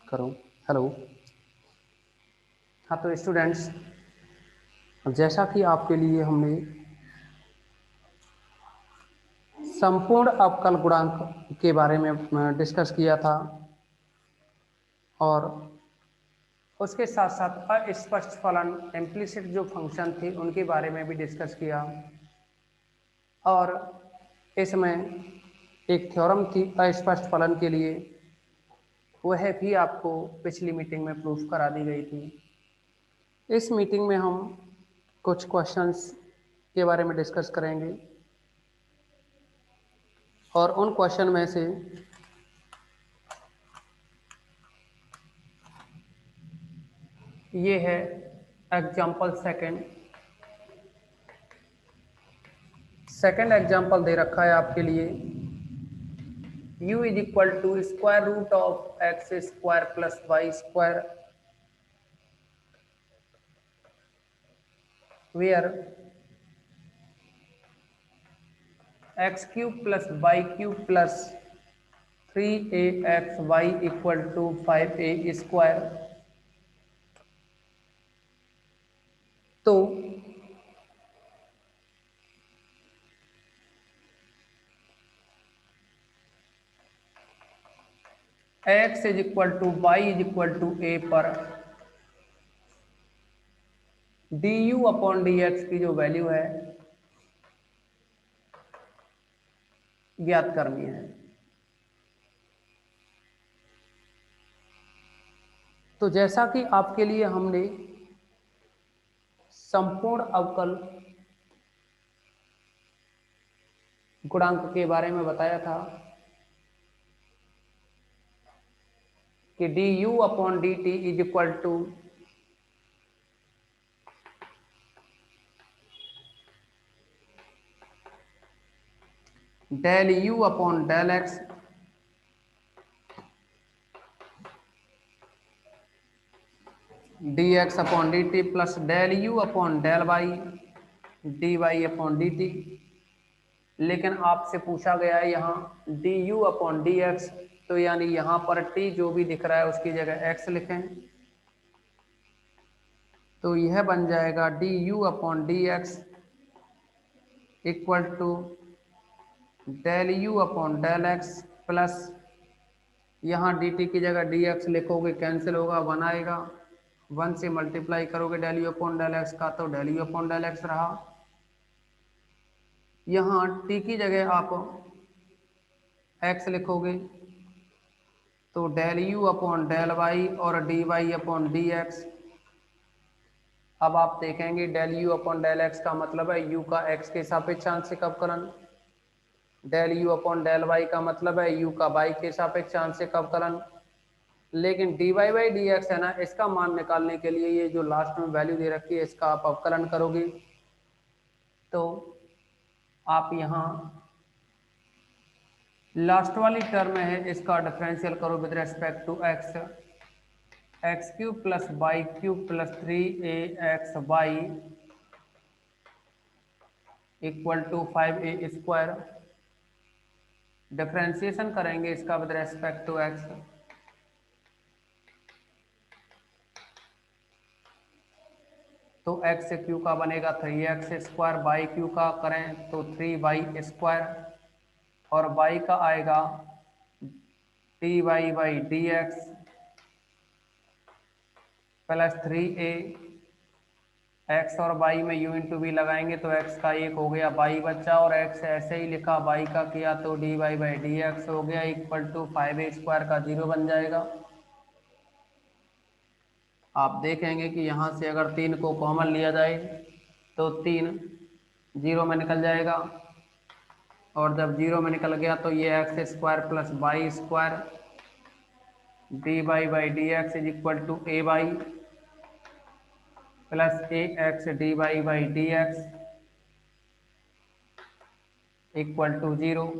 करो। हेलो। हाँ तो स्टूडेंट्स, जैसा कि आपके लिए हमने संपूर्ण अवकल गुणांक के बारे में डिस्कस किया था और उसके साथ साथ अस्पष्ट फलन इम्प्लिसिट जो फंक्शन थे उनके बारे में भी डिस्कस किया और इसमें एक थ्योरम थी अस्पष्ट फलन के लिए, वह भी आपको पिछली मीटिंग में प्रूफ करा दी गई थी। इस मीटिंग में हम कुछ क्वेश्चंस के बारे में डिस्कस करेंगे और उन क्वेश्चन में से ये है एग्जाम्पल सेकेंड एग्जाम्पल दे रखा है आपके लिए। u is equal to square root of x square plus y square where x cube plus y cube plus 3axy equal to 5a square. तो x is equal to y is equal to a पर du upon dx की जो value है ज्ञात करनी है। तो जैसा कि आपके लिए हमने संपूर्ण अवकल गुणांक के बारे में बताया था कि du upon dt is equal to del u upon del x dx upon dt plus del u upon del y dy upon dt। लेकिन आपसे पूछा गया है यहाँ du अपॉन dx, तो यानी यहाँ पर t जो भी दिख रहा है उसकी जगह x लिखें, तो यह बन जाएगा du upon dx equal to del u upon del x plus यहाँ dt की जगह dx लिखोगे कैंसिल होगा, 1 आएगा, 1 से मल्टीप्लाई करोगे del u upon del x का तो del u upon del x रहा। यहाँ t की जगह आप x लिखोगे तो del u upon del y और dy अपॉन dx। अब आप देखेंगे del u upon del x का मतलब है u का x के सापेक्ष आंशिक अवकलन, del u upon del y का मतलब है u का y के सापेक्ष आंशिक अवकलन। लेकिन dy बाई dx है ना, इसका मान निकालने के लिए ये जो लास्ट में वैल्यू दे रखी है इसका आप अवकलन करोगे तो आप यहाँ लास्ट वाली टर्म है इसका डिफरेंशियल करो with respect to x, x cube plus y cube plus 3axy equal to 5a square. Differentiation करेंगे इसका विद रेस्पेक्ट टू x, तो x क्यू का बनेगा 3x स्क्वायर, वाई क्यू का करें तो 3y स्क्वायर और y का आएगा dy by d x plus 3a। x और y में u इंटू वी लगाएंगे तो x का एक हो गया, y बचा और x ऐसे ही लिखा, y का किया तो dy बाई डी एक्स हो गया इक्वल टू 5a स्क्वायर का 0 बन जाएगा। आप देखेंगे कि यहाँ से अगर 3 को कॉमन लिया जाए तो 3 0 में निकल जाएगा और जब 0 में निकल गया तो ये x square plus y square dy by d x is equal to a y plus a x d by d x equal to 0।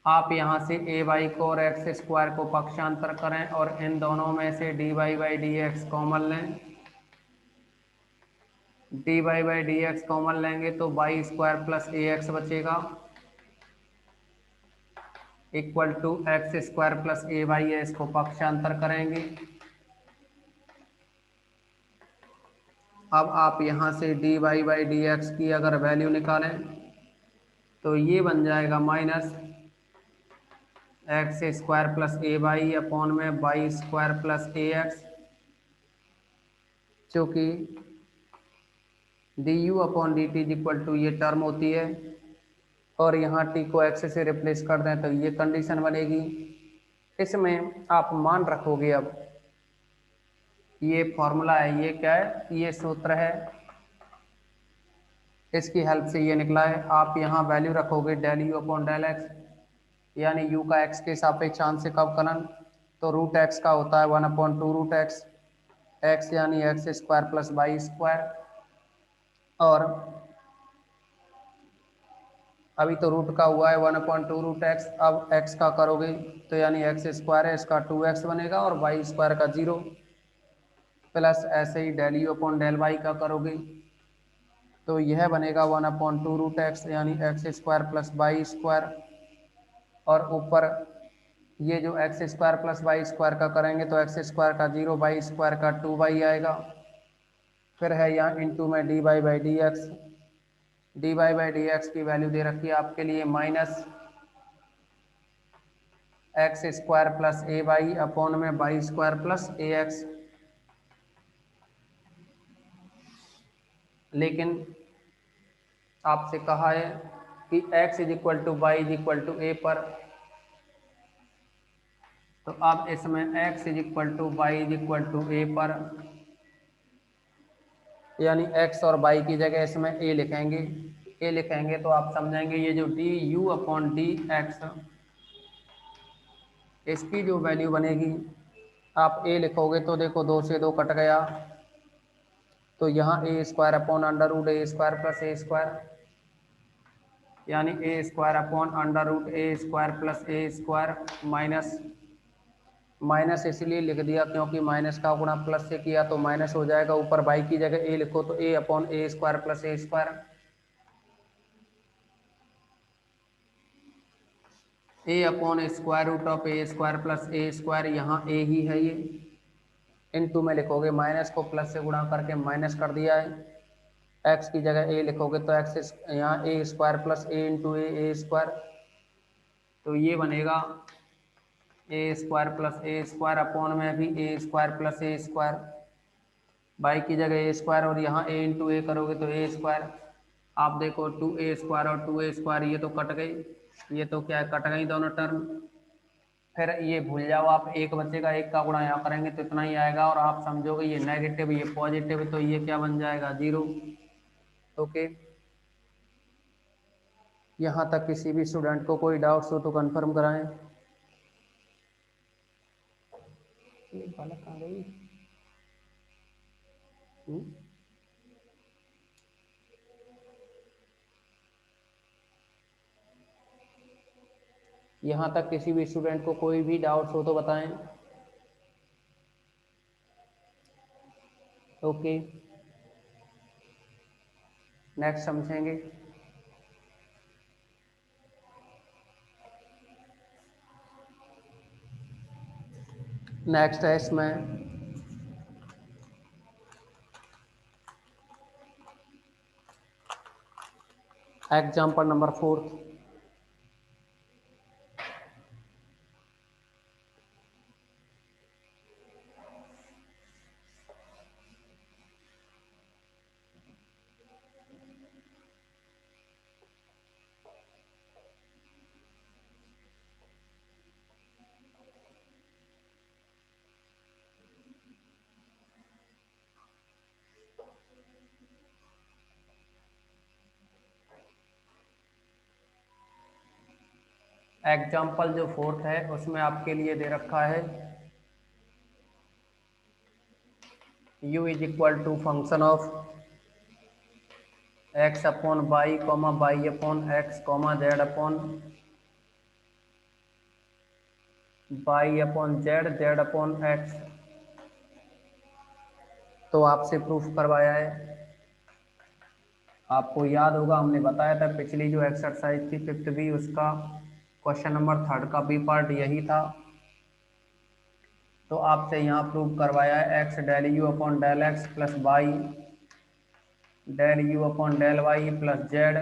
आप यहाँ से ए वाई को और एक्स स्क्वायर को पक्षांतर करें और इन दोनों में से dy by d x common लें, dy by d x common लेंगे तो y square plus a x बचेगा equal to x square plus a y है, इसको पक्षांतर करेंगे। अब आप यहाँ से d y by d x की अगर वैल्यू निकालें तो ये बन जाएगा minus x square plus a y upon में y square plus a x, चूँकि d u upon d t equal to ये टर्म होती है और यहाँ टी को एक्स से रिप्लेस कर दें तो ये कंडीशन बनेगी। इसमें आप मान रखोगे, अब ये फॉर्मूला है, ये क्या है, ये सूत्र है, इसकी हेल्प से ये निकला है। आप यहाँ वैल्यू रखोगे del u upon del x, यानी यू का एक्स के सापेक्ष आंशिक अवकलन, तो रूट एक्स का होता है 1/2 रूट एक्स, एक्स यानी x square plus y square, और अभी तो रूट का हुआ है 1/2 रूट एक्स, अब एक्स का करोगे तो यानी एक्स स्क्वायर है, इसका 2x बनेगा और वाई स्क्वायर का 0, प्लस ऐसे ही del u upon del y का करोगे तो यह बनेगा 1/2 रूट एक्स यानी x square plus y square, और ऊपर ये जो x square plus y square का करेंगे तो एक्स स्क्वायर का 0, वाई स्क्वायर का 2y आएगा। फिर है यहाँ इंटू में d y by d x, d y by d x की वैल्यू दे रखी है आपके लिए minus x square plus a y upon में y square plus a x. लेकिन आपसे कहा है कि x is equal to y is equal to a पर, तो अब इसमें x is equal to y is equal to a पर, यानी x और y की जगह इसमें a लिखेंगे। a लिखेंगे तो आप समझेंगे ये जो D u upon D x, इसकी जो वैल्यू बनेगी, आप a लिखोगे तो देखो 2 से 2 कट गया, तो यहाँ a square upon under root A square plus a square, यानी ए square upon under root A square plus a square, minus minus इसलिए लिख दिया क्योंकि माइनस का गुणा प्लस से किया तो माइनस हो जाएगा, ऊपर बाई की जगह ए लिखो तो a upon a square plus a square, a upon square root of a square plus a square, यहाँ ए ही है ये, इनटू में लिखोगे माइनस को प्लस से गुणा करके माइनस कर दिया है, एक्स की जगह ए लिखोगे तो एक्स यहाँ a square plus a into a square, तो ये बनेगा a square plus a square upon में भी a square plus a square, y की जगह ए स्क्वायर और यहाँ ए इंटू ए करोगे तो ए स्क्वायर, आप देखो 2a स्क्वायर और 2a स्क्वायर ये तो कट गई, ये तो क्या है, कट गई दोनों टर्म। फिर ये भूल जाओ आप, एक बचेगा, एक का गुणा यहाँ करेंगे तो इतना ही आएगा, और आप समझोगे ये नेगेटिव ये पॉजिटिव, तो ये क्या बन जाएगा 0। ओके, यहाँ तक किसी भी स्टूडेंट को कोई डाउट्स हो तो कंफर्म कराएं। ये बालक कहाँ गई? यहाँ तक किसी भी स्टूडेंट को कोई भी डाउट्स हो तो बताएं। ओके, नेक्स्ट समझेंगे। नेक्स्ट है इसमें एग्जाम्पल नंबर 4। एग्जाम्पल जो 4th है उसमें आपके लिए दे रखा है u is equal to function of x upon y comma y upon x comma z upon y upon z z upon x. तो आपसे प्रूफ करवाया है, आपको याद होगा हमने बताया था पिछली जो एक्सरसाइज थी 5th बी, उसका क्वेश्चन नंबर 3 का बी पार्ट यही था। तो आपसे यहाँ प्रूव करवाया है x del u upon del x plus y del u upon del y plus z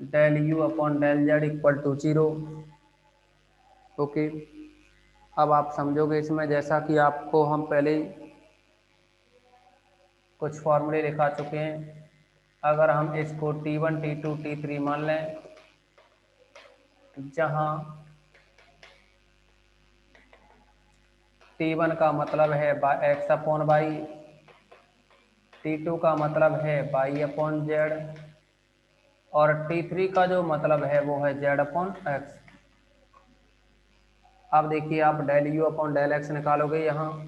del u upon del z equal to 0। Okay, अब आप समझोगे इसमें, जैसा कि आपको हम पहले ही कुछ फॉर्मूले लिखा चुके हैं। अगर हम इसको T1 T2 T3 मान लें, जहाँ T1 का मतलब है एक्स अपॉन वाई, T2 का मतलब है वाई अपॉन जेड और T3 का जो मतलब है वो है जेड अपॉन एक्स। अब देखिए, आप del u upon del x निकालोगे, यहाँ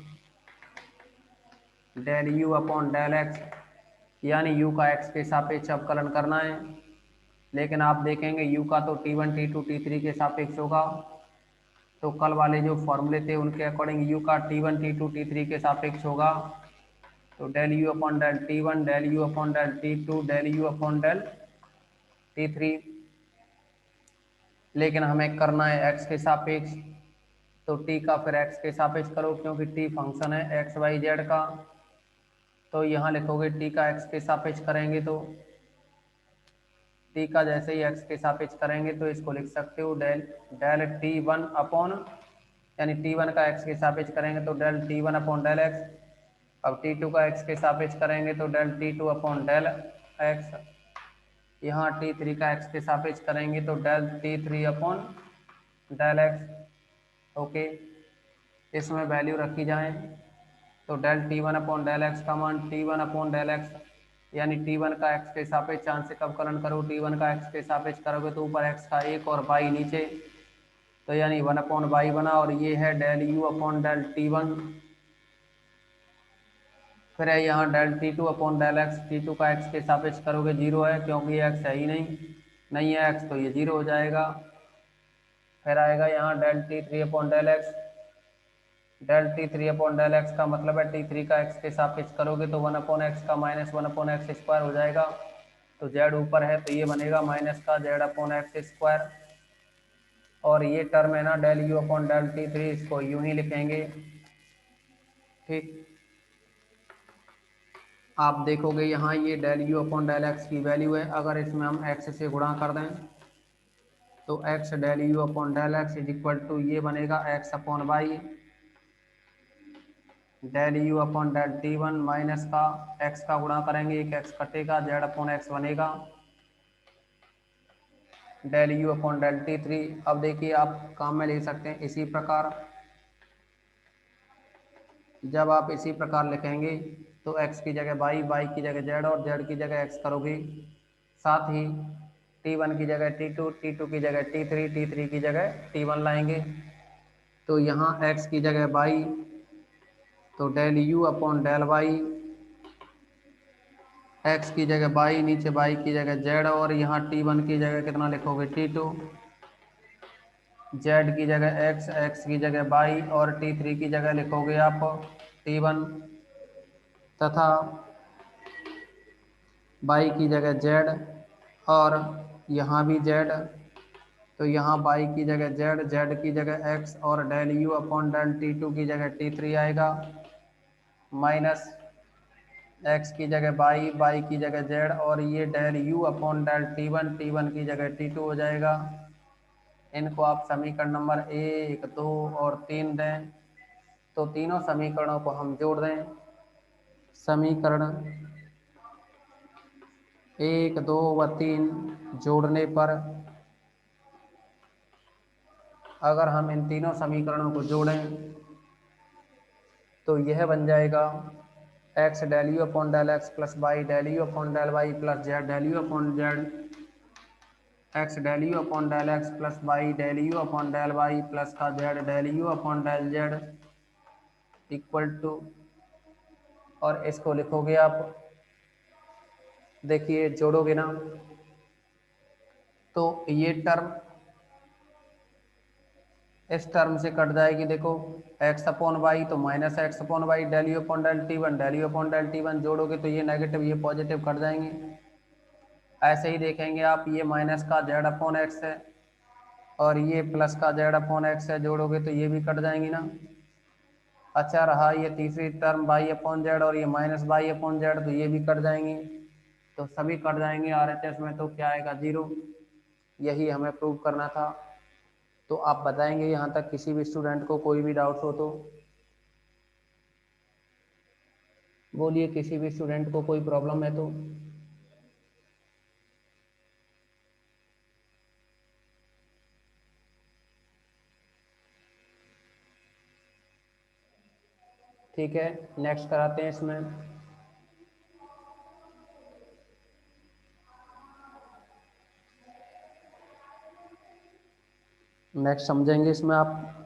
del u upon del x यानी यू का एक्स के सापेक्ष अवकलन करना है। लेकिन आप देखेंगे यू का तो T1 T2 T3 के सापेक्ष होगा। तो कल वाले जो फॉर्मूले थे उनके अकॉर्डिंग यू का T1 T2 T3 के सापेक्ष होगा। तो del u upon del T1 del u upon del T2 del u upon del T3। लेकिन हमें करना है एक्स के सापेक्ष, तो टी का फिर एक्स के सापेक्ष करो, क्योंकि टी फंक्शन है एक्स वाई जेड का। तो यहाँ लिखोगे टी का एक्स के सापेक्ष करेंगे, तो टी का जैसे ही एक्स के सापेक्ष करेंगे तो इसको लिख सकते हो डेल डेल T1 अपॉन, यानी T1 का एक्स के सापेक्ष करेंगे तो del T1 upon del x. अब T2 का एक्स के सापेक्ष करेंगे तो del T2 upon del x. यहाँ T3 का एक्स के सापेक्ष करेंगे तो del T3 upon del x. Okay, इसमें वैल्यू रखी जाए तो del T1 upon del x का मान T1 अपॉन डेल एक्स, यानी T1 का एक्स के सापेक्ष आंशिक अवकलन करो, T1 का एक्स के सापेक्ष करोगे तो ऊपर एक्स का एक और वाई नीचे, तो यानी 1 अपॉन वाई बना। और ये है del u upon del T1। फिर है यहाँ del T2 upon del x, T2 का एक्स के सापेक्ष करोगे 0 है, क्योंकि ये एक्स है ही नहीं है एक्स, तो ये 0 हो जाएगा। फिर आएगा यहाँ del T3 upon del x, del T3 upon del x का मतलब है T3 का एक्स के सापेक्ष करोगे तो 1 अपॉन एक्स का माइनस 1 अपॉन एक्स स्क्वायर हो जाएगा। तो जेड ऊपर है तो ये बनेगा माइनस का जेड अपॉन एक्स स्क्वायर। और ये टर्म है ना del u upon del T3, इसको यूं ही लिखेंगे। ठीक, आप देखोगे यहाँ ये del u upon del x की वैल्यू है। अगर इसमें हम एक्स से गुणा कर दें तो x del u upon del x is equal to ये बनेगा x upon y del u upon del T1 minus का एक्स का गुणा करेंगे, एक एक्स कटेगा, जेड अपॉन एक्स बनेगा del u upon del T3। अब देखिए, आप काम में ले सकते हैं इसी प्रकार। जब आप इसी प्रकार लिखेंगे तो x की जगह y, y की जगह z और z की जगह x करोगे। साथ ही T1 की जगह T2, T2 की जगह T3, T3 की जगह T1 लाएंगे। तो यहाँ x की जगह y, तो del u upon del y, x की जगह y, नीचे y की जगह z और यहाँ T1 की जगह कितना लिखोगे T2, z की जगह x, x की जगह y और T3 की जगह लिखोगे आप T1 तथा y की जगह z और यहाँ भी z। तो यहाँ y की जगह z, z की जगह x और del u upon del T2 की जगह T3 आएगा माइनस x की जगह y, y की जगह z और ये del u upon del T1, T1 की जगह T2 हो जाएगा। इनको आप समीकरण नंबर 1, 2 और 3 दें, तो तीनों समीकरणों को हम जोड़ दें। समीकरण 1, 2 व 3 जोड़ने पर अगर हम इन तीनों समीकरणों को जोड़ें तो यह बन जाएगा x del u upon del x plus y del u upon del y plus z del u upon z, x del u upon del x plus y del u upon del y plus का z del u upon del z equal to, और इसको लिखोगे आप, देखिए जोड़ोगे ना तो ये term इस टर्म से कट जाएगी। देखो एक्स अपॉन वाई तो minus x upon y del u upon del T1 del u upon del T1 जोड़ोगे तो ये नेगेटिव ये पॉजिटिव कट जाएंगे। ऐसे ही देखेंगे आप, ये माइनस का जेड अपॉन एक्स है और ये प्लस का जेड अपॉन एक्स है, जोड़ोगे तो ये भी कट जाएंगी ना। अच्छा रहा ये तीसरी टर्म वाई अपॉन जेड और ये माइनस वाई अपॉन जेड, तो ये भी कट जाएंगी, तो सभी कट जाएंगे आरएचएस में, तो क्या आएगा 0। यही हमें प्रूव करना था। तो आप बताएंगे यहाँ तक किसी भी स्टूडेंट को कोई भी डाउट हो तो बोलिए, किसी भी स्टूडेंट को कोई प्रॉब्लम है तो। ठीक है, नेक्स्ट कराते हैं इसमें। नेक्स्ट समझेंगे इसमें आप।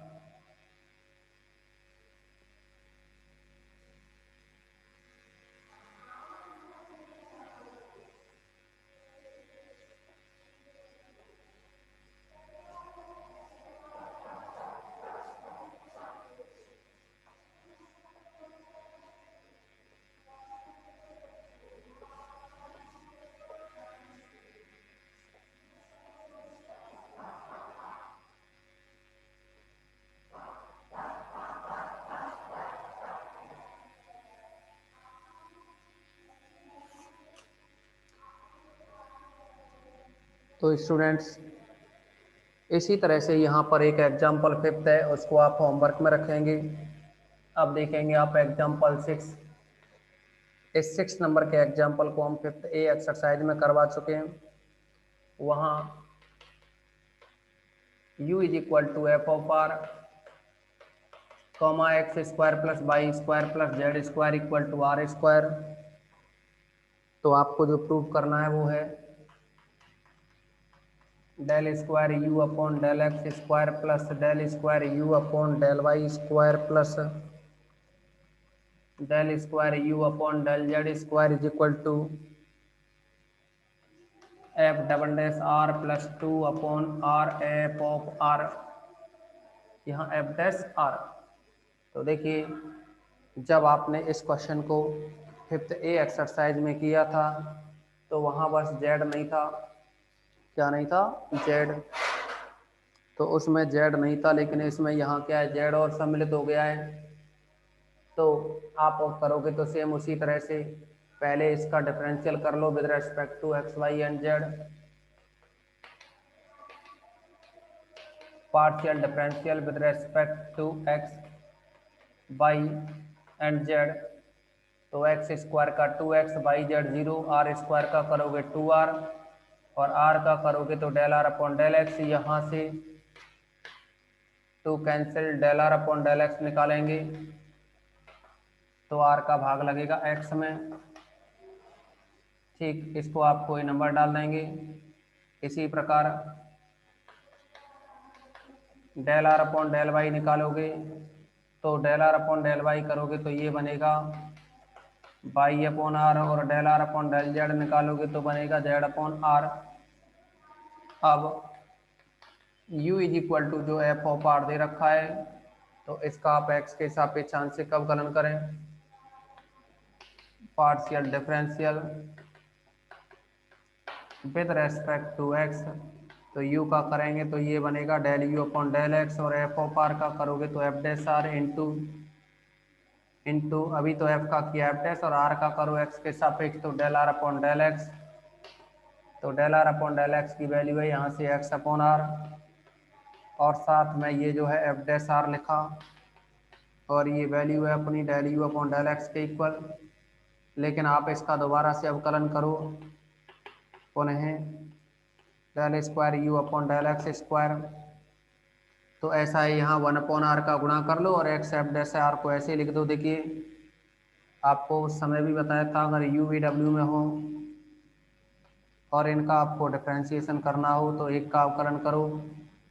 तो स्टूडेंट्स इसी तरह से यहाँ पर एक एग्जाम्पल फिफ्थ है, उसको आप होमवर्क में रखेंगे। अब देखेंगे आप एग्जाम्पल 6। इस 6 नंबर के एग्जाम्पल को हम फिफ्थ ए एक्सरसाइज में करवा चुके हैं। वहाँ u is equal to f of r comma x square plus y square plus z square equal to r square. तो आपको जो प्रूव करना है वो है del square u upon del x square plus del square u upon del y square plus del square u upon del z square is equal to f double dash r plus 2 upon r f of r, यहाँ F dash r. तो देखिए, जब आपने इस question को fifth ए exercise में किया था तो वहाँ बस जेड नहीं था। क्या नहीं था? जेड। तो उसमें जेड नहीं था, लेकिन इसमें यहाँ क्या है, जेड और सम्मिलित हो गया है। तो आप करोगे तो सेम उसी तरह से पहले इसका डिफरेंशियल कर लो with respect to x y and z. Partial differential with respect to x y and z. तो एक्स स्क्वायर का 2x, Y Z 0, are square का करोगे 2r और r का करोगे तो del r upon del x. यहाँ से 2 cancel, del r upon del x निकालेंगे तो r का भाग लगेगा x में। ठीक, इसको आप कोई नंबर डाल देंगे। इसी प्रकार del r upon del y निकालोगे तो del r upon del y करोगे तो ये बनेगा वाई अपॉन आर, और del r upon del z निकालोगे तो बनेगा जेड अपॉन आर। अब u इज इक्वल टू जो एफ ऑफ आर दे रखा है, तो इसका आप x के सापेक्ष आंशिक अवकलन करें, partial differential with respect to x। तो u का करेंगे तो ये बनेगा del u upon del x, और एफ ऑफ आर का करोगे तो एफ डैश आर इंटू अभी तो f का किया एफ डैश, और r का करो x के सापेक्ष तो del r upon del x. तो del r upon del x की वैल्यू है यहाँ से x अपॉन आर, और साथ में ये जो है एफ डैश आर लिखा, और ये वैल्यू है अपनी del u upon del x के इक्वल। लेकिन आप इसका दोबारा से अवकलन करो पुनः del square u upon del x square. तो ऐसा है, यहाँ 1 अपॉन आर का गुणा कर लो और एक्स एफ डैश आर को ऐसे लिख दो। देखिए, आपको उस समय भी बताया था, अगर यू वी डब्ल्यू में हो और इनका आपको डिफ्रेंशिएशन करना हो तो एक का अवकलन करो,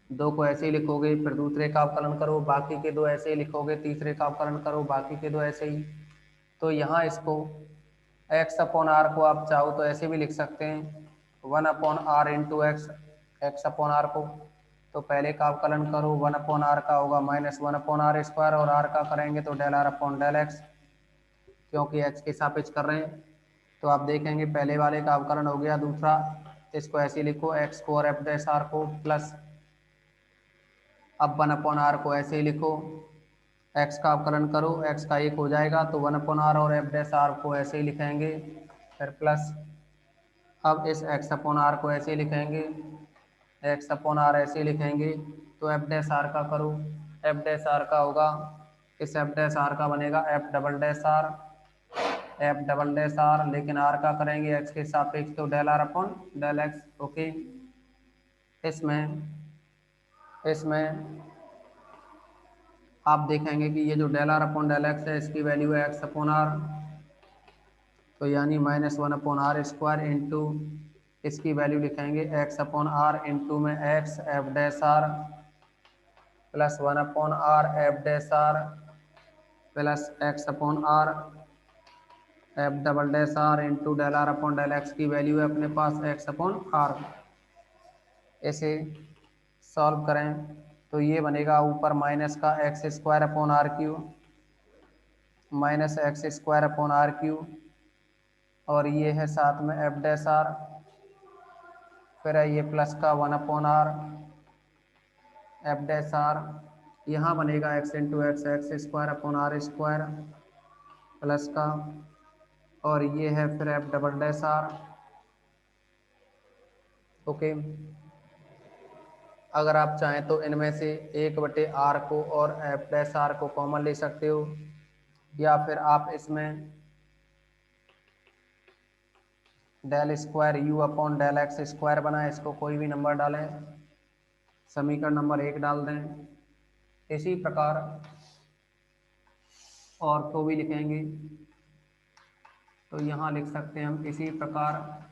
दो को ऐसे ही लिखोगे, फिर दूसरे का अवकलन करो, बाकी के दो ऐसे ही लिखोगे, तीसरे का अवकलन करो, बाकी के दो ऐसे ही। तो यहाँ इसको एक्स अपॉन आर को आप चाहो तो ऐसे भी लिख सकते हैं, 1 upon r into x, x upon r को। तो पहले का अवकलन करो, 1 अपॉन आर का होगा माइनस 1 अपॉन आर स्क्वायर, और आर का करेंगे तो del r upon del x, क्योंकि एक्स के सापेक्ष कर रहे हैं। तो आप देखेंगे पहले वाले का अवकलन हो गया, दूसरा इसको ऐसे लिखो एक्स को और एफ डैश आर को प्लस अब 1/r को ऐसे ही लिखो, x का अवकलन करो, x का 1 हो जाएगा तो 1/r और f' को ऐसे ही लिखेंगे, फिर प्लस, अब इस x/r को ऐसे ही लिखेंगे, x/r ऐसे ही लिखेंगे, तो f' का करो, f' का होगा, इस f' का बनेगा f', लेकिन r का करेंगे x के सापेक्ष तो del r/del x। ओके, इसमें आप देखेंगे कि ये जो del r/del x है इसकी वैल्यू है x/r, तो यानी -1/r² इंटू इसकी वैल्यू लिखेंगे x/r इंटू में x f' plus 1/r f' plus x/r f" into del r/del x की वैल्यू है अपने पास x/r। इसे सॉल्व करें तो ये बनेगा ऊपर माइनस का x² माइनस x² और ये है साथ में f', फिर है ये प्लस का 1/r f', यहाँ बनेगा x इंटू x² प्लस का, और ये है फिर f'। ओके, अगर आप चाहें तो इनमें से 1/r को और f' को कॉमन ले सकते हो, या फिर आप इसमें del² बनाएं, इसको कोई भी नंबर डालें, समीकरण नंबर 1 डाल दें। इसी प्रकार और को भी लिखेंगे, तो यहाँ लिख सकते हैं हम इसी प्रकार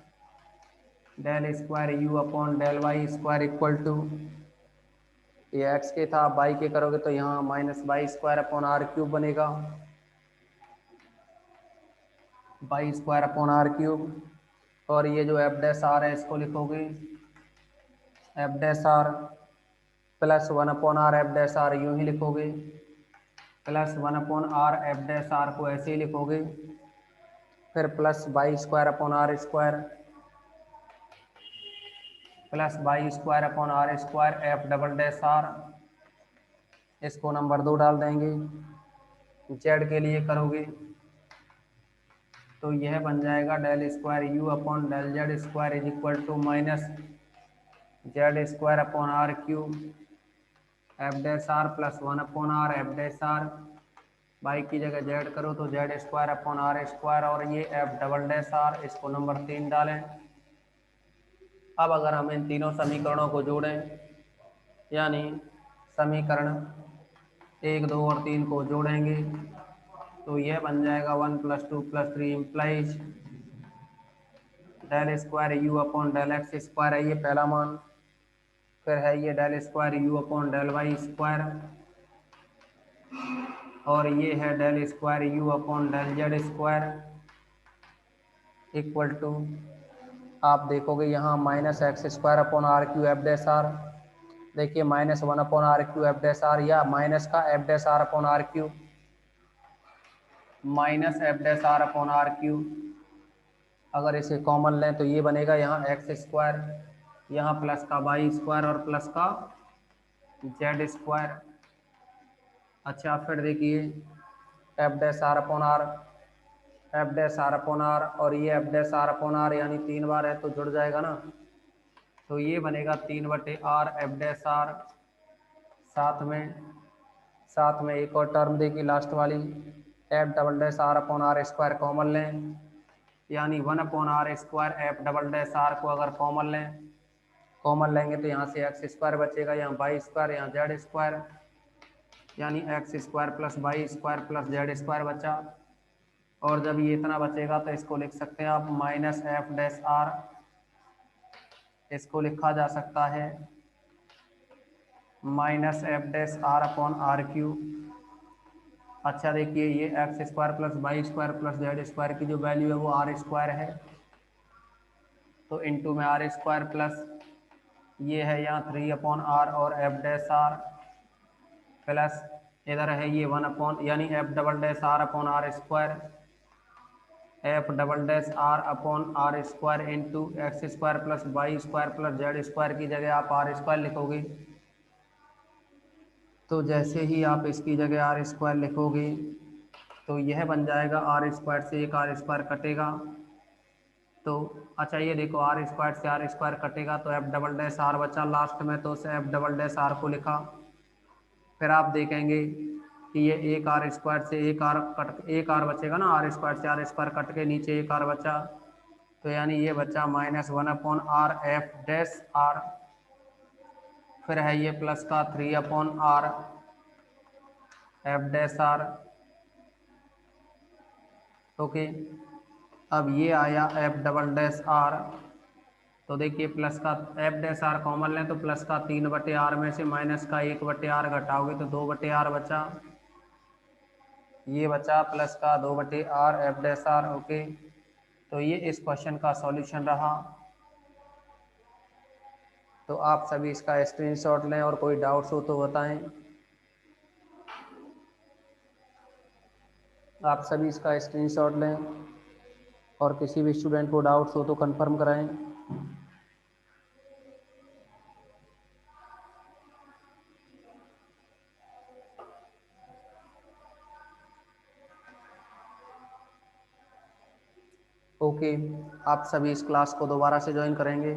del² इक्वल टू, ये x के था, y के करोगे तो यहाँ -y² बनेगा, y²/r3, और ये जो f' है इसको लिखोगे f' प्लस 1/r f' यूँ ही लिखोगे, प्लस 1/r f' को ऐसे ही लिखोगे, फिर plus y²/r² plus y²/r² f', इसको नंबर 2 डाल देंगे। z के लिए करोगे तो यह बन जाएगा del²u/del z² is equal to minus z²/r³ f' plus 1/r f', y की जगह z करो तो z²/r², और ये f', इसको नंबर 3 डालें। अब अगर हम इन तीनों समीकरणों को जोड़ें, यानी समीकरण 1, 2 और 3 को जोड़ेंगे तो यह बन जाएगा 1 + 2 + 3 इम्प्लाइज del²u/del x² है ये पहला मान, फिर है ये del²u/del y², और ये है del²u/del z² इक्वल टू, आप देखोगे यहाँ -x² f', देखिए -1/r³ f', या माइनस का f'/r³, -f'/r³, अगर इसे कॉमन लें तो ये बनेगा यहाँ x², यहाँ प्लस का y² और प्लस का z²। अच्छा, फिर देखिए f'/r और ये f'/r यानी 3 बार है तो जुड़ जाएगा ना, तो ये बनेगा 3/r f', साथ में एक और टर्म देखिए लास्ट वाली f'/r² कॉमन लें, यानी 1/r² f', को अगर कॉमन लेंगे तो यहाँ से x² बचेगा, यहाँ y², यहाँ z², यानी x² plus y² plus z² बचा, और जब ये इतना बचेगा तो इसको लिख सकते हैं आप -f', इसको लिखा जा सकता है -f'/r³। अच्छा देखिए, ये x² plus y² plus z² की जो वैल्यू है वो r² है, तो इंटू में r² प्लस ये है यहाँ 3/r और f', प्लस इधर है ये 1 यानी f'/r/r², f'/r/r² into x² plus y² plus z² की जगह आप r² लिखोगे, तो जैसे ही आप इसकी जगह आर स्क्वायर लिखोगे तो यह बन जाएगा आर स्क्वायर से एक आर स्क्वायर कटेगा। तो अच्छा ये देखो आर स्क्वायर से आर स्क्वायर कटेगा तो एफ डबल डैश आर बचा लास्ट में, तो उसे एफ डबल डैश आर को लिखा। फिर आप देखेंगे कि ये एक आर स्क्वायर से एक आर बचेगा ना, आर स्क्वायर से आर स्क्वायर कट के नीचे एक आर बचा, तो यानी ये बचा -1/r एफ डैश आर। फिर है ये प्लस का 3/r F dash are. Okay, अब ये आया एफ डबल डैश आर। तो देखिए प्लस का एफ डैश आर कॉमन लें तो प्लस का 3/r में से माइनस का 1/r घटाओगे तो 2/r बचा। ये बचा प्लस का 2/r F dash are. Okay, तो ये इस क्वेश्चन का सॉल्यूशन रहा। तो आप सभी इसका स्क्रीनशॉट लें और कोई डाउट्स हो तो बताएं। आप सभी इसका स्क्रीनशॉट लें और किसी भी स्टूडेंट को डाउट्स हो तो कंफर्म कराएं। ओके, आप सभी इस क्लास को दोबारा से ज्वाइन करेंगे।